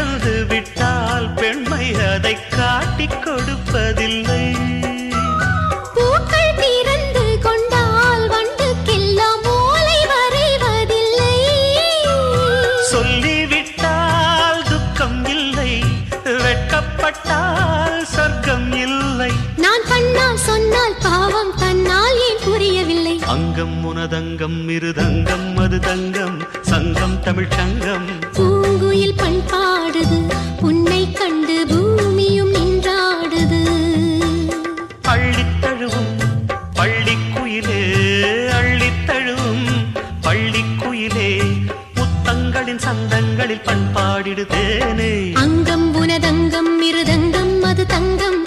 பிறந்து விட்டால் பெண்மை அதை காட்டிக் கொடுப்பதில்லை. பூக்கள் பிறந்து கொண்டால் வண்டுக்கெல்லாம் ஓலை வரைவதில்லை. சொல்லிவிட்டால் துக்கம் இல்லை, வெட்கப்பட்டால் சொர்க்கம் இல்லை. நான் பண்ணால் சொன்னால் பாவம் தன்னால் ஏன் புரியவில்லை. அங்கம் உனதங்கம் இருதங்கம் அது தங்கம் சங்கம் தமிழ் சங்கம். பூங்குயில் பண்பாடுது உன்னை கண்டு பூமியும் நின்றாடுது. அள்ளித்தழுவும் பள்ளிக்குயிலே அள்ளித்தழுவும் பள்ளிக்குயிலே முத்தங்களின் சந்தங்களில் பண்பாடிடுதேனே. அங்கம் உனதங்கம் இருதங்கம் அது தங்கம்